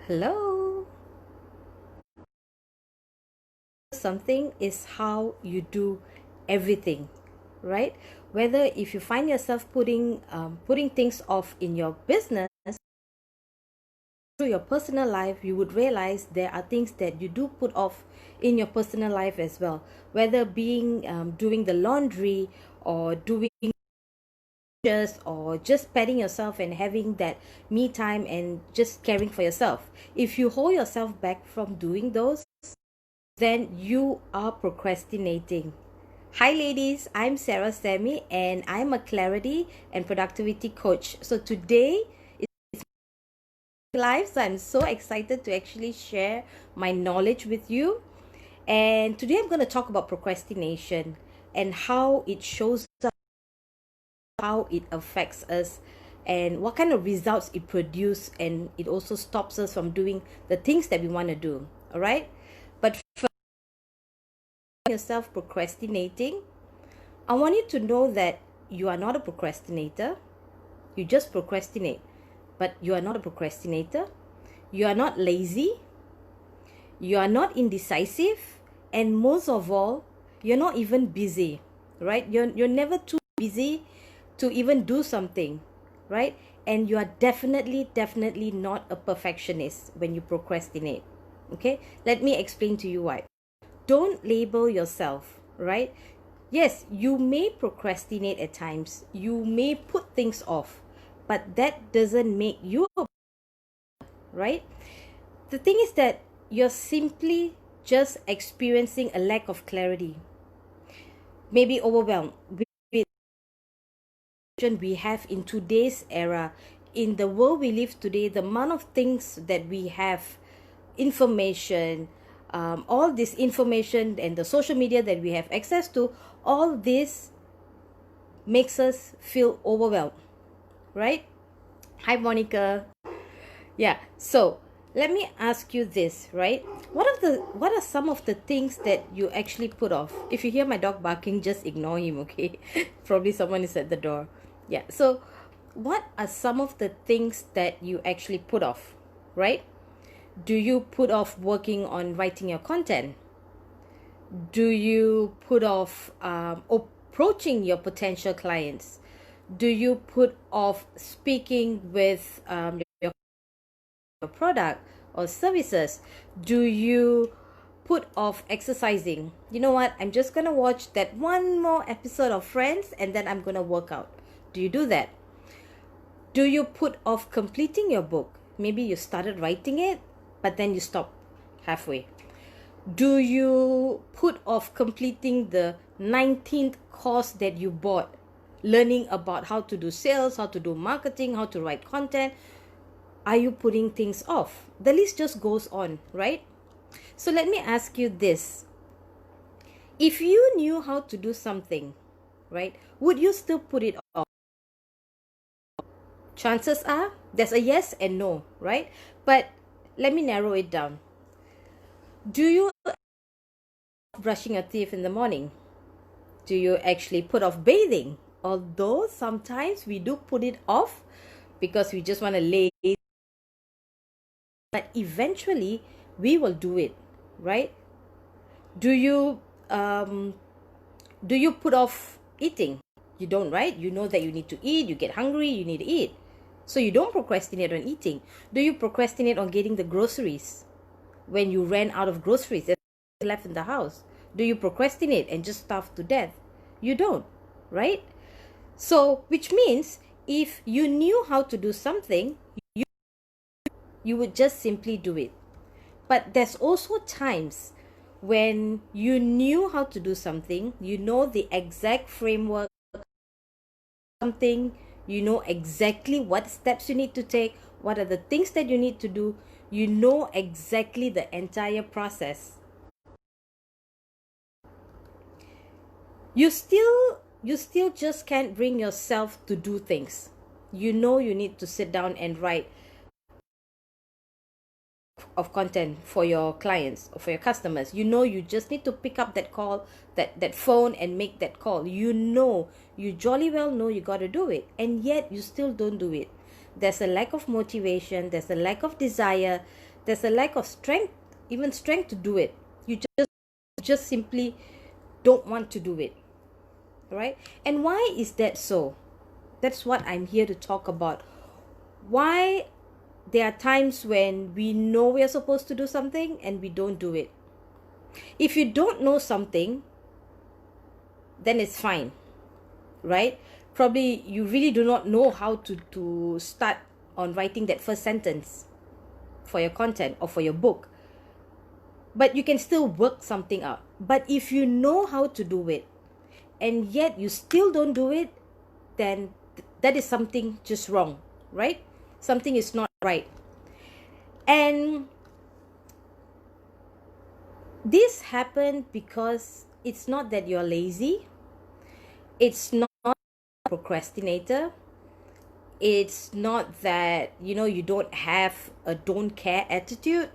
Hello. Something is how you do everything, right? Whether if you find yourself putting things off in your business, through your personal life, you would realize there are things that you do put off in your personal life as well. Whether being doing the laundry or doing or just petting yourself and having that me time and just caring for yourself. If you hold yourself back from doing those, then you are procrastinating. Hi ladies, I'm Samy and I'm a clarity and productivity coach. So today is live, so I'm so excited to actually share my knowledge with you. And today I'm going to talk about procrastination and how it shows up, how it affects us, and what kind of results it produces, and it also stops us from doing the things that we want to do. All right, but for yourself procrastinating, I want you to know that you are not a procrastinator. You just procrastinate, but you are not a procrastinator. You are not lazy. You are not indecisive, and most of all, you're not even busy, right? You're never too busy to even do something, right? And you are definitely not a perfectionist when you procrastinate. Okay, let me explain to you why. Don't label yourself, right? Yes, you may procrastinate at times, you may put things off, but that doesn't make you right. The thing is that you're simply just experiencing a lack of clarity, maybe overwhelmed with we have in today's era. In the world we live today, the amount of things that we have, information, all this information and the social media that we have access to, all this makes us feel overwhelmed, right? Hi Monica. Yeah, so let me ask you this, right? What are some of the things that you actually put off? If you hear my dog barking, just ignore him, okay? Probably someone is at the door. Yeah, so what are some of the things that you actually put off, right? Do you put off working on writing your content? Do you put off approaching your potential clients? Do you put off speaking with your product or services? Do you put off exercising? You know what? I'm just going to watch that one more episode of Friends and then I'm going to work out. Do you do that? Do you put off completing your book? Maybe you started writing it, but then you stop halfway. Do you put off completing the 19th course that you bought, learning about how to do sales, how to do marketing, how to write content? Are you putting things off? The list just goes on, right? So let me ask you this. If you knew how to do something, right, would you still put it off? Chances are there's a yes and no, right? But let me narrow it down. Do you brushing your teeth in the morning? Do you actually put off bathing? Although sometimes we do put it off because we just want to lay, but eventually we will do it, right? Do you put off eating? You don't, right? You know that you need to eat, you get hungry, you need to eat. So you don't procrastinate on eating. Do you procrastinate on getting the groceries? When you ran out of groceries that's left in the house, do you procrastinate and just starve to death? You don't, right? So which means if you knew how to do something, you would just simply do it. But there's also times when you knew how to do something, you know the exact framework, something, you know exactly what steps you need to take, what are the things that you need to do, you know exactly the entire process. You still just can't bring yourself to do things. You know you need to sit down and write of content for your clients or for your customers. You know you just need to pick up that call, that phone and make that call. You know, you jolly well know you got to do it, and yet you still don't do it. There's a lack of motivation, there's a lack of desire, There's a lack of strength, even strength to do it. You just simply don't want to do it, right? And why is that so? That's what I'm here to talk about. Why there are times when we know we are supposed to do something and we don't do it. If you don't know something, then it's fine, right? Probably you really do not know how to start on writing that first sentence for your content or for your book. But you can still work something out. But if you know how to do it and yet you still don't do it, then that is something just wrong, right? Something is not right. And this happened because it's not that you're lazy. It's not a procrastinator. It's not that, you don't have a don't care attitude.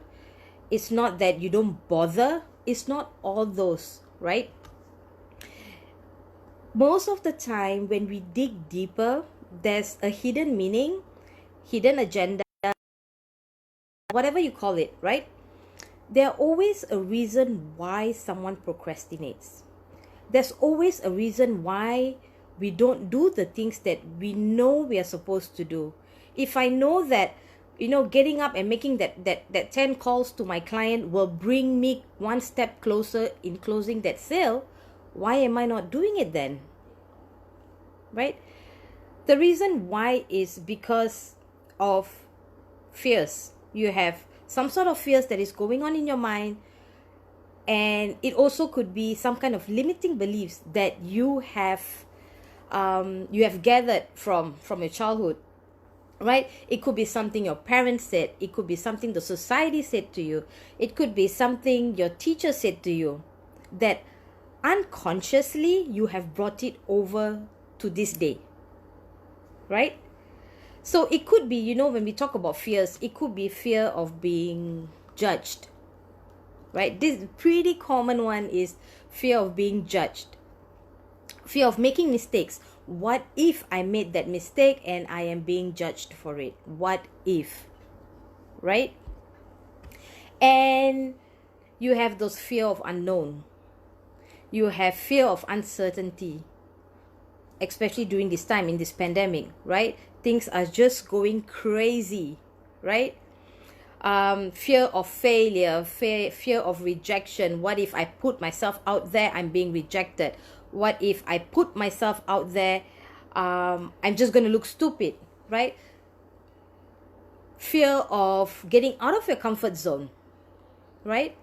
It's not that you don't bother. It's not all those, right? Most of the time when we dig deeper, there's a hidden meaning, hidden agenda, whatever you call it, right? There's always a reason why someone procrastinates. There's always a reason why we don't do the things that we know we are supposed to do. If I know that, getting up and making that 10 calls to my client will bring me one step closer in closing that sale, why am I not doing it then? Right? The reason why is because of fears. You have some sort of fears that is going on in your mind, and it also could be some kind of limiting beliefs that you have gathered from your childhood, right? It could be something your parents said. It could be something the society said to you. It could be something your teacher said to you that unconsciously you have brought it over to this day, right? So it could be, when we talk about fears, it could be fear of being judged, right? This pretty common one is fear of being judged, fear of making mistakes. What if I made that mistake and I am being judged for it? What if, right? And you have those fear of unknown. You have fear of uncertainty, especially during this time in this pandemic, right? Things are just going crazy, right? Fear of failure, fear of rejection. What if I put myself out there, I'm being rejected? What if I put myself out there, I'm just going to look stupid, right? Fear of getting out of your comfort zone, right?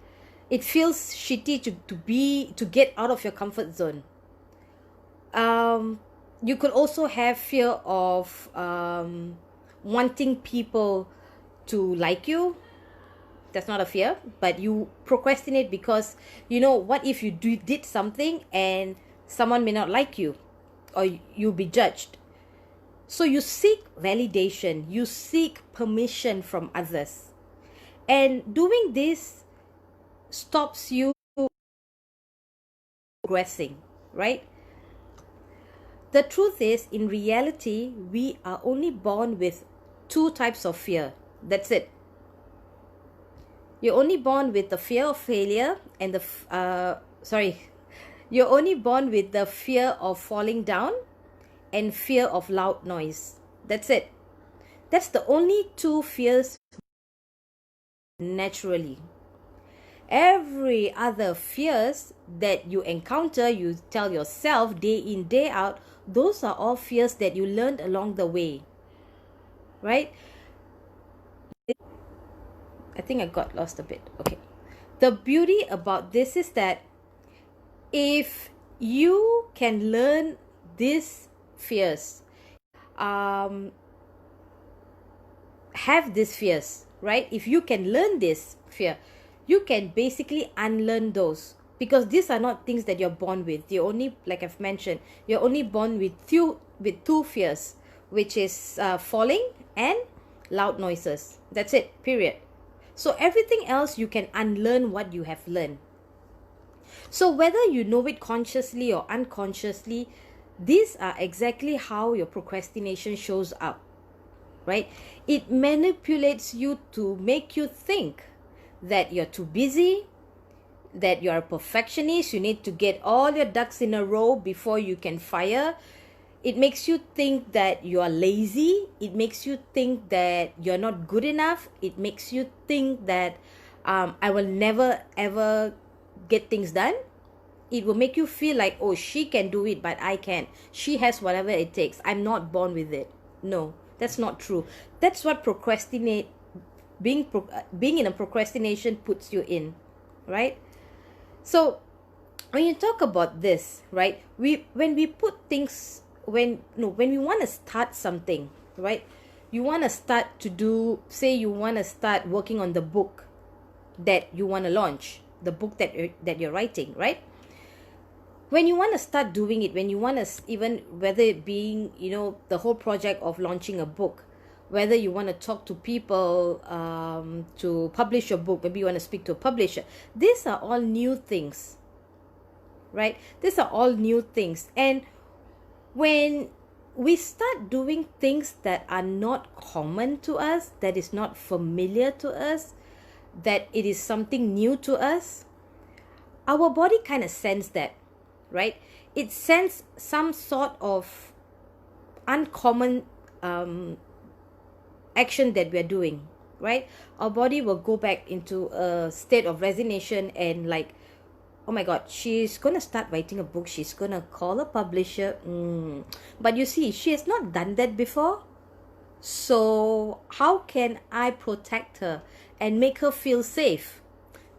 It feels shitty to get out of your comfort zone. You could also have fear of wanting people to like you. That's not a fear, but you procrastinate because, what if you did something and someone may not like you, or you'll be judged? So you seek validation, you seek permission from others. And doing this stops you progressing, right? The truth is, in reality, we are only born with two types of fear. That's it. You're only born with the fear of failure and you're only born with the fear of falling down and fear of loud noise. That's it. That's the only two fears naturally. Every other fears that you encounter, you tell yourself day in, day out, those are all fears that you learned along the way, right? I think I got lost a bit. Okay. The beauty about this is that if you can learn these fears, have these fears, right? If you can learn this fear, you can basically unlearn those, because these are not things that you're born with. You're only, like I've mentioned, you're only born with two fears, which is falling and loud noises. That's it, period. So everything else you can unlearn what you have learned. So whether you know it consciously or unconsciously, these are exactly how your procrastination shows up, right? It manipulates you to make you think that you're too busy, that you're a perfectionist, you need to get all your ducks in a row before you can fire. It makes you think that you are lazy. It makes you think that you're not good enough. It makes you think that I will never ever get things done. It will make you feel like, oh, she can do it, but I can't. She has whatever it takes. I'm not born with it. No, that's not true. That's what being in a procrastination puts you in, right? So when you talk about this, right, when we put things, when we want to start something, right, you want to start to do, say you want to start working on the book that you want to launch, the book that you're writing, right? When you want to start doing it, when you want to, even whether it being, the whole project of launching a book, whether you want to talk to people to publish your book, maybe you want to speak to a publisher, these are all new things, right? These are all new things. And when we start doing things that are not common to us, that is not familiar to us, that it is something new to us, our body kind of senses that, right? It senses some sort of uncommon action that we're doing, right? Our body will go back into a state of resignation and like, oh my God, she's going to start writing a book. She's going to call a publisher. But you see, she has not done that before. So how can I protect her and make her feel safe?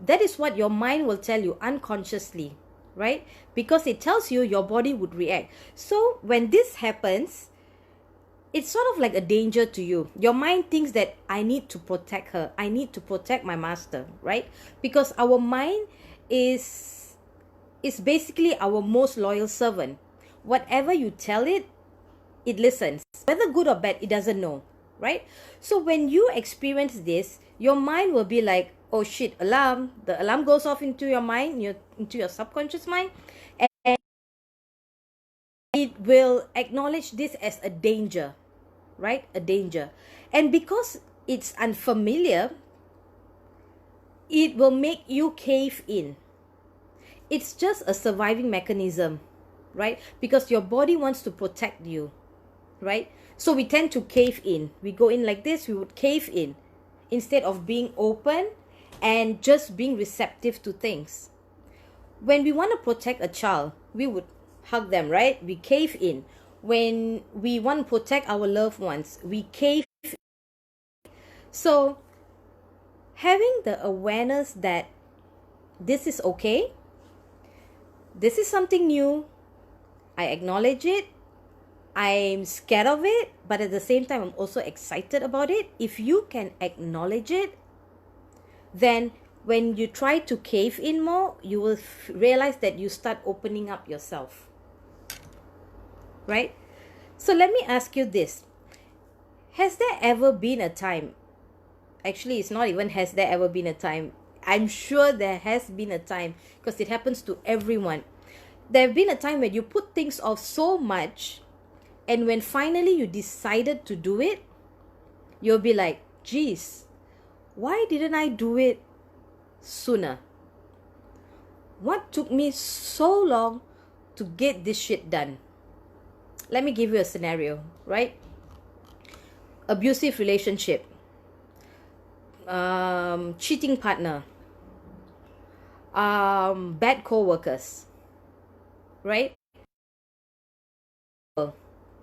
That is what your mind will tell you unconsciously, right? Because it tells you your body would react. So when this happens, it's sort of like a danger to you. Your mind thinks that I need to protect her. I need to protect my master, right? Because our mind is basically our most loyal servant. Whatever you tell it, it listens. Whether good or bad, it doesn't know, right? So when you experience this, your mind will be like, oh shit, alarm. The alarm goes off into your mind, into your subconscious mind, and it will acknowledge this as a danger, right? A danger. And because it's unfamiliar, it will make you cave in. It's just a surviving mechanism, right? Because your body wants to protect you, right? So we tend to cave in. We go in like this, we would cave in instead of being open and just being receptive to things. When we want to protect a child, we would hug them, right? We cave in. When we want to protect our loved ones, we cave in. So having the awareness that this is okay, this is something new, I acknowledge it, I'm scared of it, but at the same time, I'm also excited about it. If you can acknowledge it, then when you try to cave in more, you will realize that you start opening up yourself, right? So let me ask you this. Has there ever been a time, actually it's not even has there ever been a time, I'm sure there has been a time, because it happens to everyone. There have been a time when you put things off so much, and when finally you decided to do it, you'll be like, geez, why didn't I do it sooner? What took me so long to get this shit done? Let me give you a scenario, right? Abusive relationship, cheating partner, bad co-workers, right?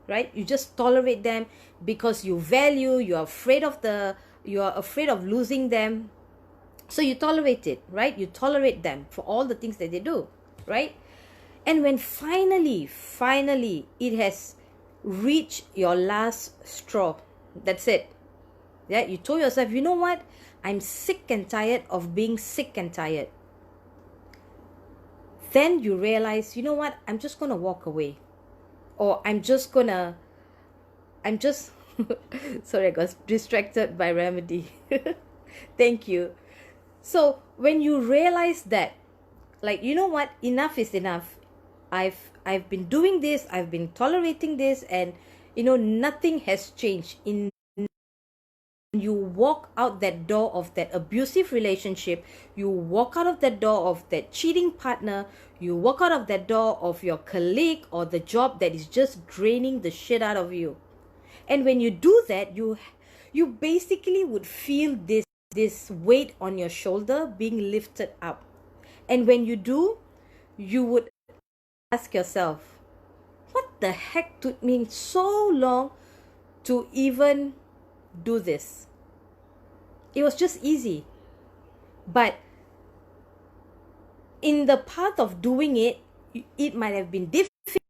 Right? You just tolerate them because you value, you're afraid of losing them. So you tolerate it, right? You tolerate them for all the things that they do, right? And when finally it has reached your last straw, that's it. Yeah, you told yourself, you know what? I'm sick and tired of being sick and tired. Then you realize, you know what? I'm just going to walk away. Or sorry, I got distracted by remedy. Thank you. So when you realize that, like, you know what? Enough is enough. I've been doing this. I've been tolerating this, and nothing has changed. you walk out that door of that abusive relationship, you walk out of that door of that cheating partner, you walk out of that door of your colleague or the job that is just draining the shit out of you. And when you do that, you basically would feel this weight on your shoulder being lifted up. And when you do, you would ask yourself, what the heck took me so long to even do this? It was just easy. But in the path of doing it, it might have been difficult,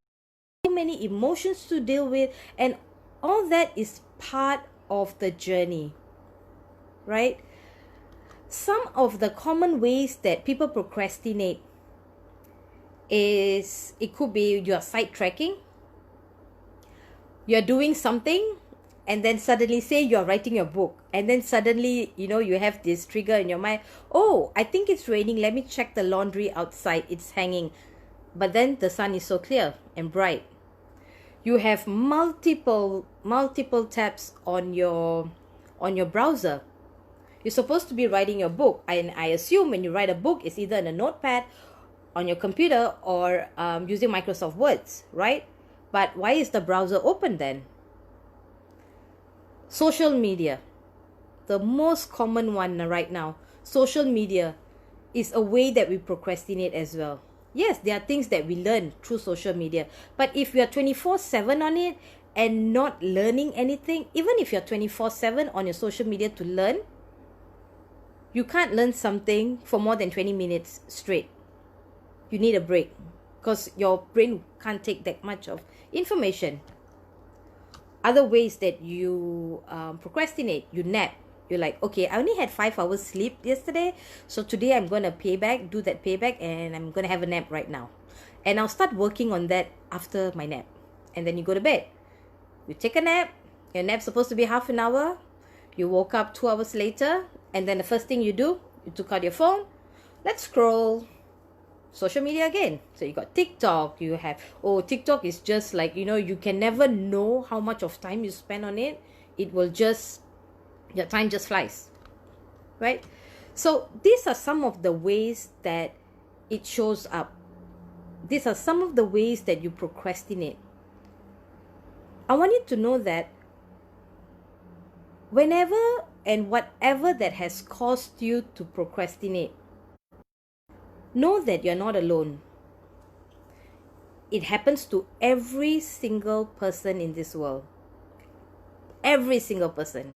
so many emotions to deal with, and all that is part of the journey, right? Some of the common ways that people procrastinate is, it could be you're sidetracking. You're doing something and then suddenly, say you're writing your book, and then suddenly, you have this trigger in your mind, oh, I think it's raining, let me check the laundry outside, it's hanging. But then the sun is so clear and bright. You have multiple tabs on your browser. You're supposed to be writing your book, and I assume when you write a book, it's either in a notepad, on your computer, or using Microsoft Words, right? But why is the browser open then? Social media, the most common one right now. Social media is a way that we procrastinate as well. Yes, there are things that we learn through social media, but if we are 24/7 on it and not learning anything, even if you're 24/7 on your social media to learn, you can't learn something for more than 20 minutes straight. You need a break because your brain can't take that much of information. Other ways that you procrastinate, you nap. You're like, okay, I only had 5 hours sleep yesterday, so today I'm going to do that payback, and I'm going to have a nap right now. And I'll start working on that after my nap. And then you go to bed. You take a nap. Your nap's supposed to be half an hour. You woke up 2 hours later, and then the first thing you do, you took out your phone. Let's scroll social media again. So you got TikTok, you have, TikTok is just like, you can never know how much of time you spend on it. It will just, your time just flies, right? So these are some of the ways that it shows up. These are some of the ways that you procrastinate. I want you to know that whenever and whatever that has caused you to procrastinate, know that you're not alone. It happens to every single person in this world. Every single person.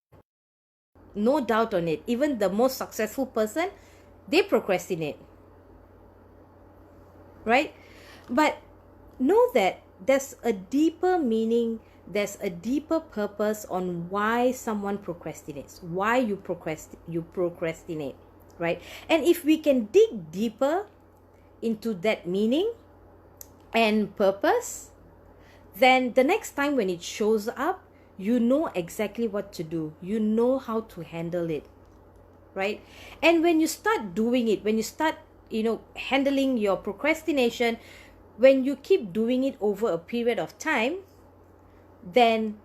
No doubt on it. Even the most successful person, they procrastinate. Right? But know that there's a deeper meaning, there's a deeper purpose on why someone procrastinates, why you procrastinate, right? And if we can dig deeper into that meaning and purpose, then the next time when it shows up, you know exactly what to do. You know how to handle it, right? And when you start doing it, when you start, handling your procrastination, when you keep doing it over a period of time, then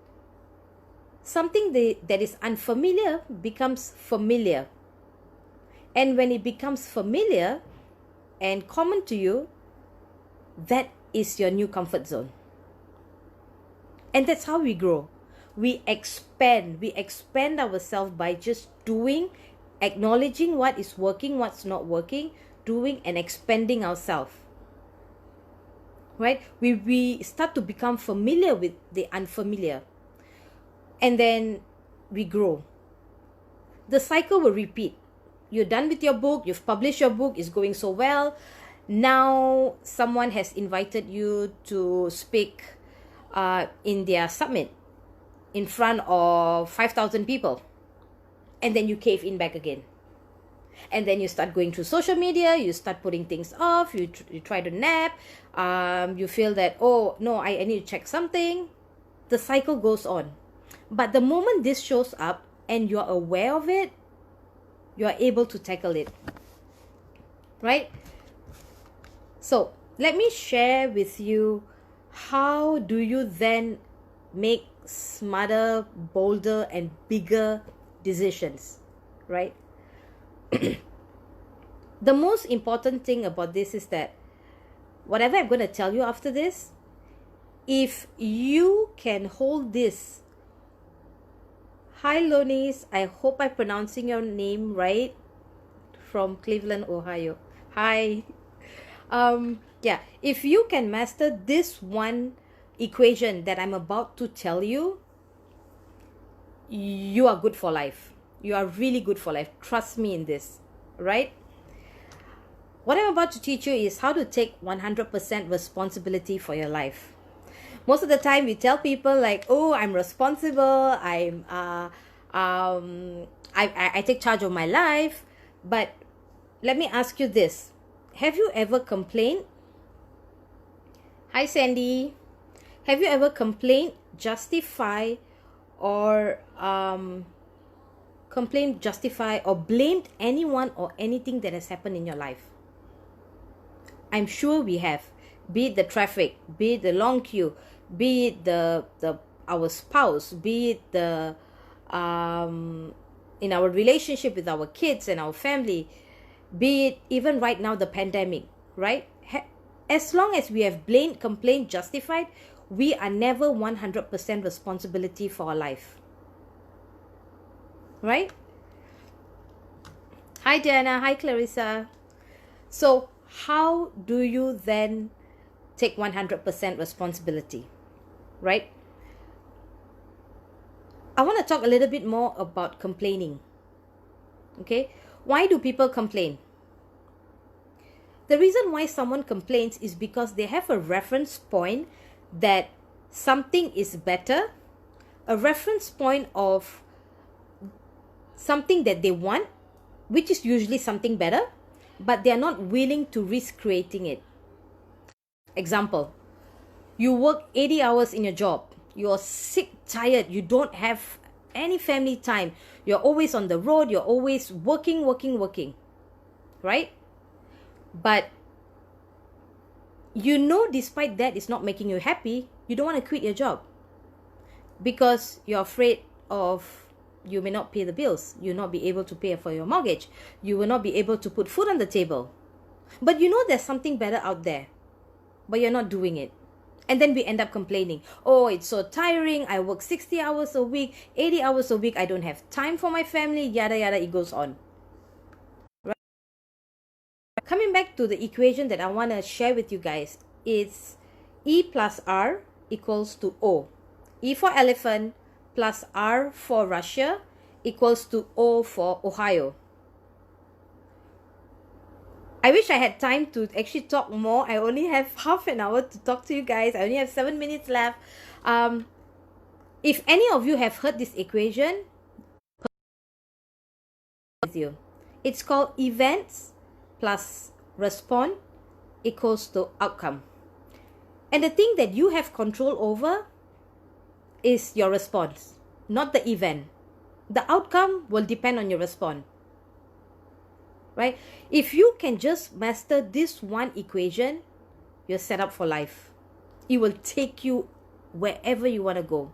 something that is unfamiliar becomes familiar. And when it becomes familiar and common to you, that is your new comfort zone. And that's how we grow. We expand ourselves by just doing, acknowledging what is working, what's not working, doing and expanding ourselves. Right? We start to become familiar with the unfamiliar. And then we grow. The cycle will repeat. You're done with your book, you've published your book, it's going so well. Now someone has invited you to speak in their summit in front of 5,000 people. And then you cave in back again. And then you start going through social media, you start putting things off, you try to nap, you feel that, oh no, I need to check something. The cycle goes on. But the moment this shows up and you're aware of it, you are able to tackle it, right? So let me share with you, how do you then make smarter, bolder and bigger decisions, right? The most important thing about this is that whatever I'm going to tell you after this, if you can hold this. Hi Lonis, I hope I'm pronouncing your name right, from Cleveland, Ohio. Hi. Yeah, if you can master this one equation that I'm about to tell you, you are good for life. You are really good for life. Trust me in this, right? What I'm about to teach you is how to take 100% responsibility for your life. Most of the time we tell people like, oh, I'm responsible, I take charge of my life. But let me ask you this. Have you ever complained? Hi Sandy. Have you ever complained, justify, or blamed anyone or anything that has happened in your life? I'm sure we have. Be it the traffic, be it the long queue, be it our spouse, be it in our relationship with our kids and our family, be it even right now the pandemic, right? As long as we have blamed, complained, justified, we are never 100% responsibility for our life, right? Hi Diana, hi Clarissa. So how do you then take 100% responsibility, right? I want to talk a little bit more about complaining. Okay, why do people complain? The reason why someone complains is because they have a reference point that something is better, a reference point of something that they want, which is usually something better, but they are not willing to risk creating it. Example, you work 80 hours in your job, you're sick, tired, you don't have any family time, you're always on the road, you're always working, right? But you know, despite that it's not making you happy, you don't want to quit your job because you're afraid of you may not pay the bills, you'll not be able to pay for your mortgage, you will not be able to put food on the table. But you know there's something better out there, but you're not doing it. And then we end up complaining, oh, it's so tiring, I work 60 hours a week, 80 hours a week, I don't have time for my family, yada yada, it goes on. Right? Coming back to the equation that I want to share with you guys, it's E plus R equals to O. E for elephant plus R for Russia equals to O for Ohio. I wish I had time to actually talk more. I only have half an hour to talk to you guys. I only have 7 minutes left. If any of you have heard this equation, with you, it's called events plus response equals to outcome. And the thing that you have control over is your response, not the event. The outcome will depend on your response. Right? If you can just master this one equation, you're set up for life. It will take you wherever you want to go.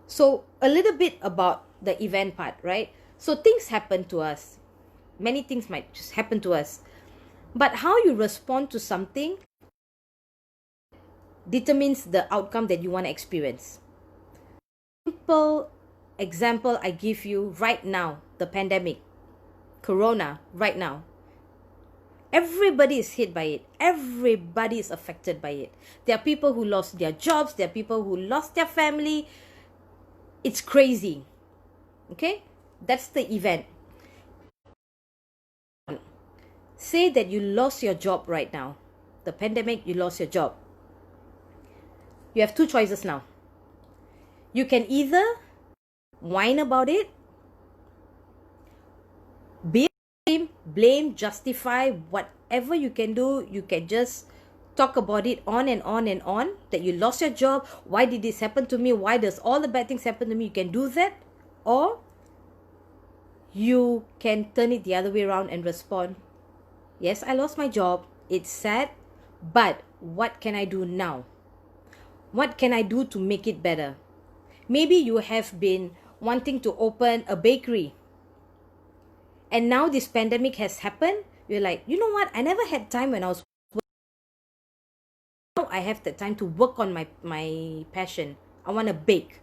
So a little bit about the event part, right? So things happen to us. Many things might just happen to us. But how you respond to something determines the outcome that you want to experience. Simple example I give you right now, the pandemic. Corona right now, everybody is hit by it, everybody is affected by it. There are people who lost their jobs, there are people who lost their family. It's crazy. Okay, that's the event. Say that you lost your job right now, the pandemic, you lost your job. You have two choices now. You can either whine about it, blame, justify, whatever you can do. You can just talk about it on and on and on, that you lost your job, why did this happen to me, why does all the bad things happen to me. You can do that, or you can turn it the other way around and respond, yes, I lost my job, it's sad, but what can I do now? What can I do to make it better? Maybe you have been wanting to open a bakery. And now this pandemic has happened. You're like, you know what? I never had time when I was working. Now I have the time to work on my passion. I want to bake.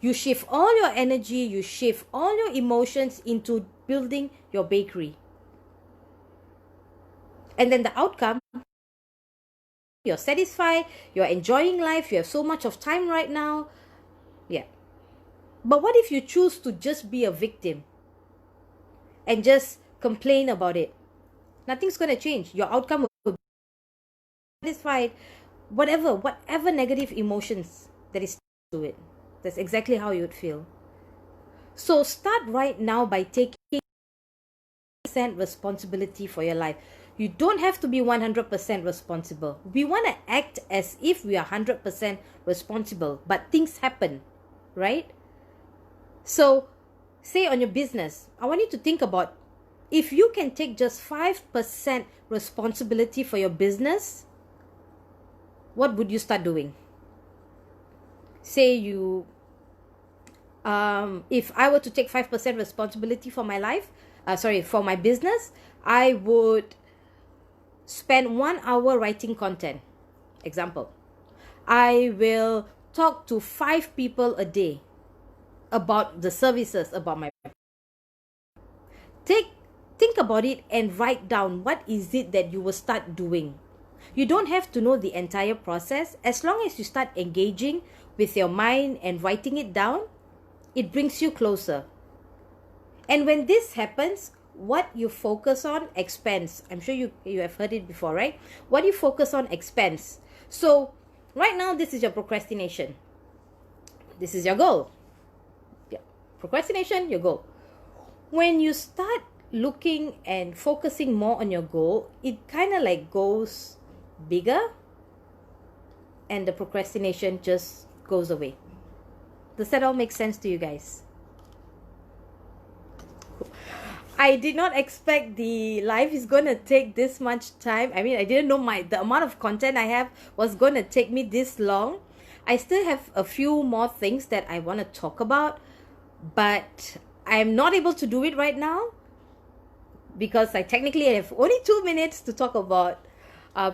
You shift all your energy, you shift all your emotions into building your bakery. And then the outcome, you're satisfied, you're enjoying life, you have so much of time right now. Yeah. But what if you choose to just be a victim and just complain about it? Nothing's going to change. Your outcome will be satisfied, whatever negative emotions that is to it. That's exactly how you would feel. So start right now by taking responsibility for your life. You don't have to be 100% responsible. We want to act as if we are 100% responsible, but things happen, right? So say on your business, I want you to think about if you can take just 5% responsibility for your business, what would you start doing? Say you, if I were to take 5% responsibility for my life, for my business, I would spend 1 hour writing content. Example, I will talk to 5 people a day about the services, about my. Think about it and write down what is it that you will start doing. You don't have to know the entire process. As long as you start engaging with your mind and writing it down, it brings you closer. And when this happens, what you focus on expands. I'm sure you have heard it before, right? What you focus on expands. So right now, this is your procrastination. This is your goal. Yeah. Procrastination, your goal. When you start looking and focusing more on your goal, it kind of like goes bigger and the procrastination just goes away. Does that all make sense to you guys? I did not expect the live is going to take this much time. I mean, I didn't know the amount of content I have was going to take me this long. I still have a few more things that I want to talk about, but I'm not able to do it right now because I technically have only 2 minutes to talk about,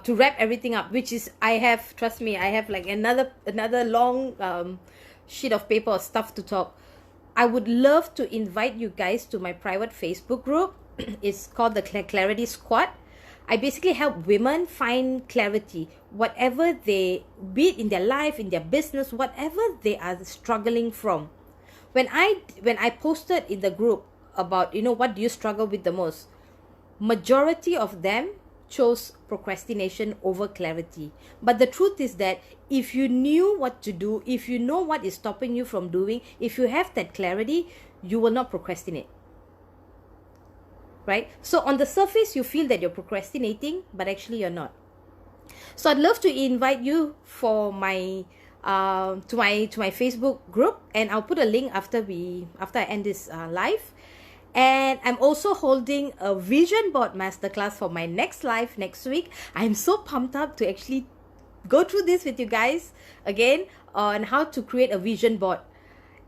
to wrap everything up, which is, trust me, I have like another long sheet of paper or stuff to talk. I would love to invite you guys to my private Facebook group. It's called the Clarity Squad. I basically help women find clarity, whatever they, be it in their life, in their business, whatever they are struggling from. When I posted in the group about, what do you struggle with the most? Majority of them chose procrastination over clarity. But the truth is that if you knew what to do, if you know what is stopping you from doing, if you have that clarity, you will not procrastinate. Right? So on the surface, you feel that you're procrastinating, but actually you're not. So I'd love to invite you for my to my Facebook group, and I'll put a link after I end this live. And I'm also holding a vision board masterclass for my next live next week. I'm so pumped up to actually go through this with you guys again on how to create a vision board.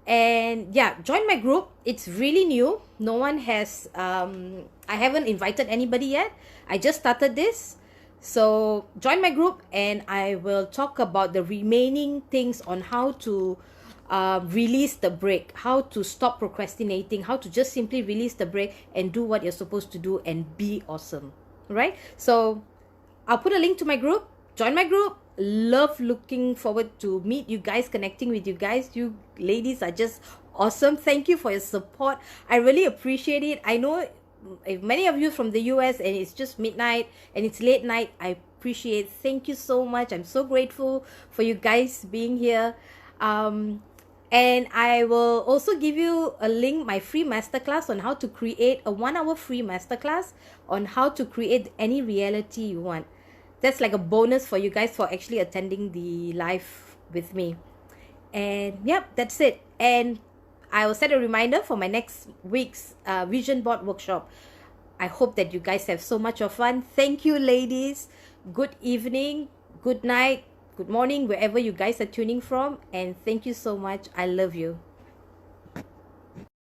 And yeah, join my group. It's really new. No one has, I haven't invited anybody yet. I just started this. So join my group and I will talk about the remaining things on how to release the brake, how to stop procrastinating, how to just simply release the brake and do what you're supposed to do and be awesome. Right? So I'll put a link to my group. Join my group. Looking forward to meet you guys, connecting with you guys. You ladies are just awesome. Thank you for your support. I really appreciate it. I know if many of you from the US and it's just midnight and it's late night. I appreciate. Thank you so much. I'm so grateful for you guys being here. And I will also give you a link, my free masterclass on how to create a 1 hour free masterclass on how to create any reality you want. That's like a bonus for you guys for actually attending the live with me. And yep, that's it. And I will set a reminder for my next week's vision board workshop. I hope that you guys have so much of fun. Thank you, ladies. Good evening, good night, good morning, wherever you guys are tuning from. And thank you so much. I love you.